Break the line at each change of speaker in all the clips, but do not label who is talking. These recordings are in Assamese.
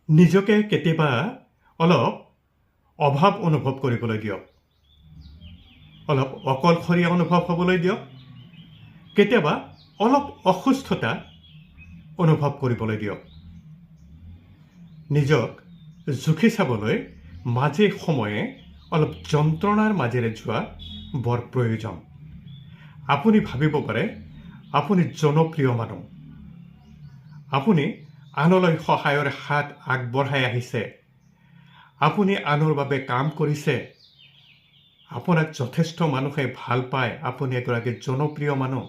নিজকে কেতিয়াবা অলপ অভাৱ অনুভৱ কৰিবলৈ দিয়ক। অলপ অকলশৰীয়া অনুভৱ হ'বলৈ দিয়ক। কেতিয়াবা অলপ অসুস্থতা অনুভৱ কৰিবলৈ দিয়ক। নিজক জুখি চাবলৈ মাজে সময়ে অলপ যন্ত্ৰণাৰ মাজেৰে যোৱা বৰ প্ৰয়োজন। আপুনি ভাবিব পাৰে আপুনি জনপ্ৰিয় মানুহ। আপুনি আনলৈ সহায়ৰ হাত আগবঢ়াই আহিছে। আপুনি আনৰ বাবে কাম কৰিছে। আপোনাক যথেষ্ট মানুহে ভাল পায়। আপুনি এগৰাকী জনপ্ৰিয় মানুহ।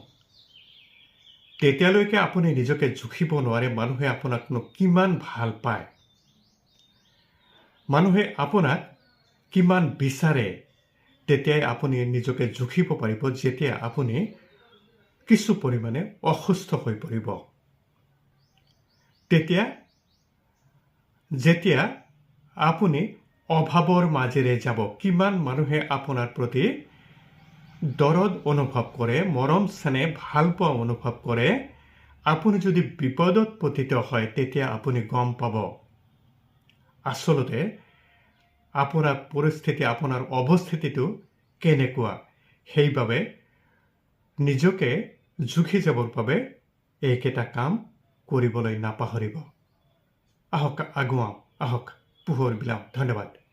তেতিয়ালৈকে আপুনি নিজকে জুখিব নোৱাৰে মানুহে আপোনাকনো কিমান ভাল পায়। মানুহে আপোনাক কিমান বিচাৰে তেতিয়াই আপুনি নিজকে জুখিব পাৰিব যেতিয়া আপুনি কিছু পৰিমাণে অসুস্থ হৈ পৰিব। যেতিয়া আপুনি অভাৱৰ মাজেৰে যাব, কিমান মানুহে আপোনাৰ প্ৰতি দৰদ অনুভৱ কৰে, মৰম চেনেহ ভাল পোৱা অনুভৱ কৰে। আপুনি যদি বিপদত পতিত হয় তেতিয়া আপুনি গম পাব আচলতে আপোনাৰ পৰিস্থিতি, আপোনাৰ অৱস্থিতিটো কেনেকুৱা। সেইবাবে নিজকে জুখি যাবৰ বাবে এইকেইটা কাম কৰিবলৈ নাপাহৰিব। আহক আগুৱাওঁ, আহক পোহৰ বিলাওঁ। ধন্যবাদ।